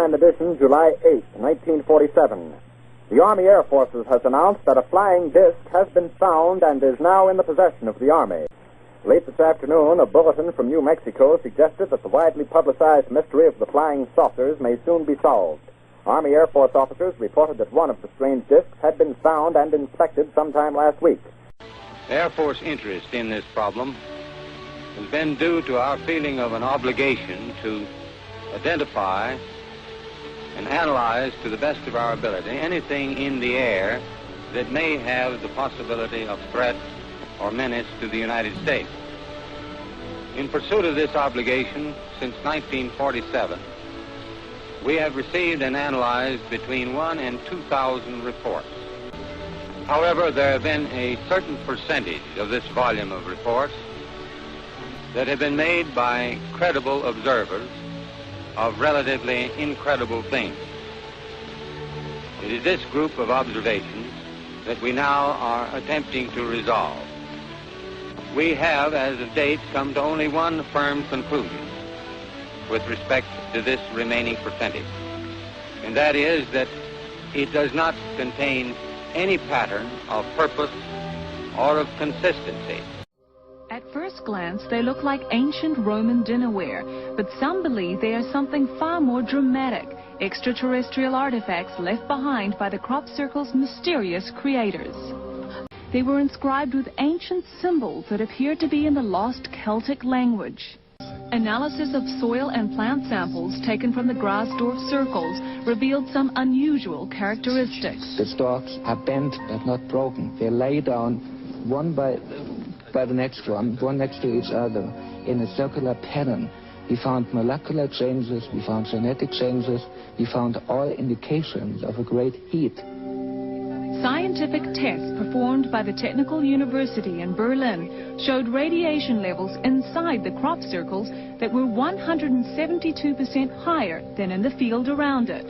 Time edition, July 8, 1947. The Army Air Forces has announced that a flying disc has been found and is now in the possession of the Army. Late this afternoon, a bulletin from New Mexico suggested that the widely publicized mystery of the flying saucers may soon be solved. Army Air Force officers reported that one of the strange discs had been found and inspected sometime last week. Air Force interest in this problem has been due to our feeling of an obligation to identify and analyze to the best of our ability anything in the air that may have the possibility of threat or menace to the United States. In pursuit of this obligation, since 1947, we have received and analyzed between 1,000 and 2,000 reports. However, there have been a certain percentage of this volume of reports that have been made by credible observers of relatively incredible things. It is this group of observations that we now are attempting to resolve. We have, as of date, come to only one firm conclusion with respect to this remaining percentage, and that is that it does not contain any pattern of purpose or of consistency. At first glance, they look like ancient Roman dinnerware, but some believe they are something far more dramatic, extraterrestrial artifacts left behind by the crop circle's mysterious creators. They were inscribed with ancient symbols that appeared to be in the lost Celtic language. Analysis of soil and plant samples taken from the Grasdorf circles revealed some unusual characteristics. The stalks are bent but not broken. They lay down one by the next one next to each other in a circular pattern. We found molecular changes, we found genetic changes, we found all indications of a great heat. Scientific tests performed by the Technical University in Berlin showed radiation levels inside the crop circles that were 172% higher than in the field around it.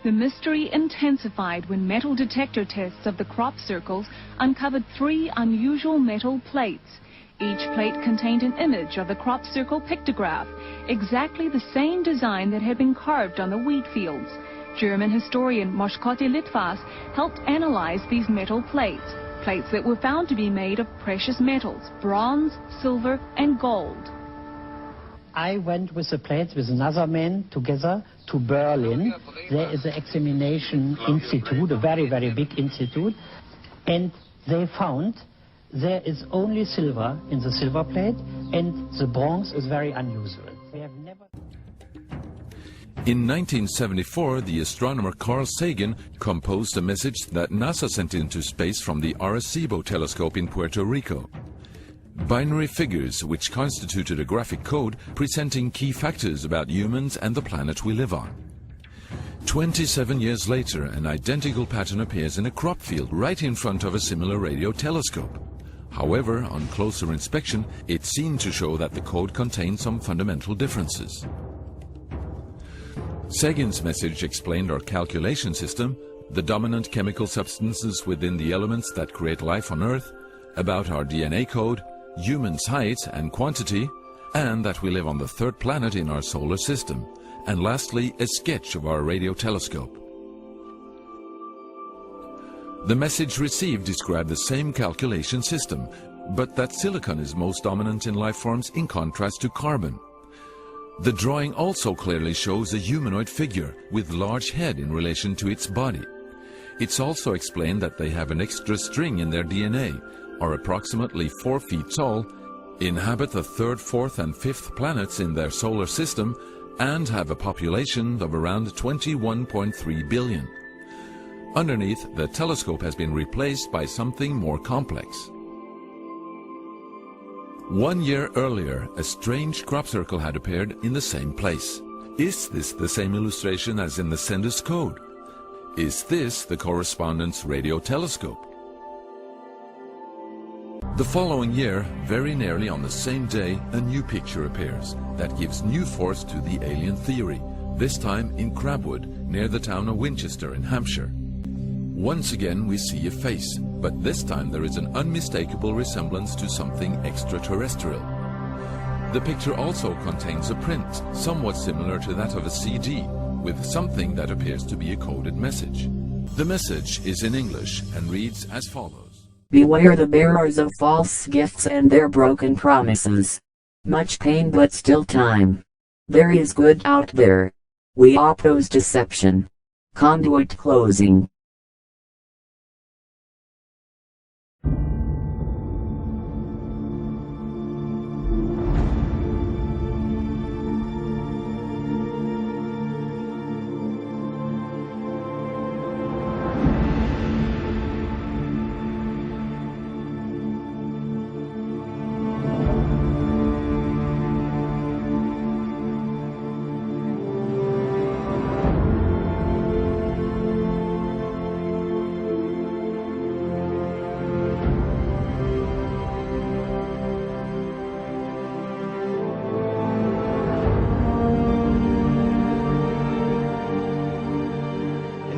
The mystery intensified when metal detector tests of the crop circles uncovered 3 unusual metal plates. Each plate contained an image of the crop circle pictograph, exactly the same design that had been carved on the wheat fields. German historian Moschkotti Litvas helped analyze these metal plates that were found to be made of precious metals, bronze, silver, and gold. I went with the plates with another man together to Berlin. There is an examination institute, a very, very big institute, and they found there is only silver in the silver plate, and the bronze is very unusual. We have never... In 1974, the astronomer Carl Sagan composed a message that NASA sent into space from the Arecibo telescope in Puerto Rico. Binary figures which constituted a graphic code presenting key factors about humans and the planet we live on. 27 years later, an identical pattern appears in a crop field right in front of a similar radio telescope. However, on closer inspection, it seemed to show that the code contained some fundamental differences. Sagan's message explained our calculation system, the dominant chemical substances within the elements that create life on Earth, about our DNA code, humans' height and quantity, and that we live on the 3rd planet in our solar system, and lastly, a sketch of our radio telescope. The message received described the same calculation system, but that silicon is most dominant in life forms in contrast to carbon. The drawing also clearly shows a humanoid figure with large head in relation to its body. It's also explained that they have an extra string in their DNA, are approximately 4 feet tall, inhabit the 3rd, 4th and 5th planets in their solar system, and have a population of around 21.3 billion. Underneath, the telescope has been replaced by something more complex. 1 year earlier, a strange crop circle had appeared in the same place. Is this the same illustration as in the sender's code? Is this the correspondent's radio telescope? The following year, very nearly on the same day, a new picture appears that gives new force to the alien theory, this time in Crabwood, near the town of Winchester in Hampshire. Once again we see a face, but this time there is an unmistakable resemblance to something extraterrestrial. The picture also contains a print, somewhat similar to that of a CD, with something that appears to be a coded message. The message is in English and reads as follows. Beware the bearers of false gifts and their broken promises. Much pain but still time. There is good out there. We oppose deception. Conduit closing.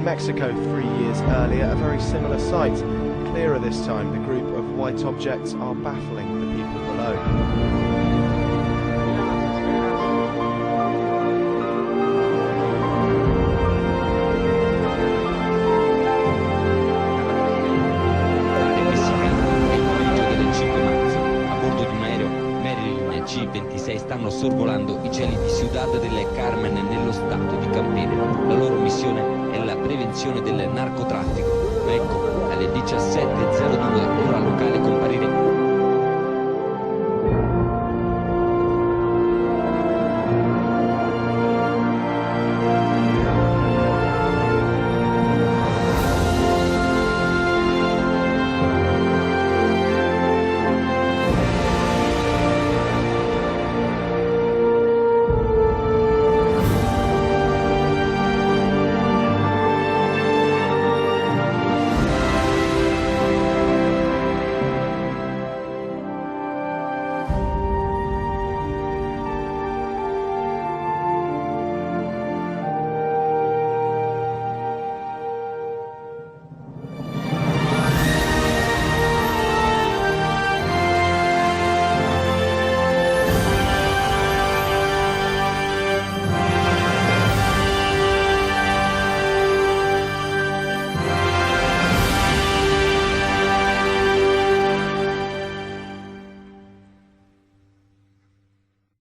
Mexico 3 years earlier, a very similar sight. Clearer this time, the group of white objects are baffling the people below. Stanno sorvolando i cieli di Ciudad del Carmen nello stato di Campeche. La loro missione è la prevenzione del narcotraffico. Ecco, alle 17:02 ora locale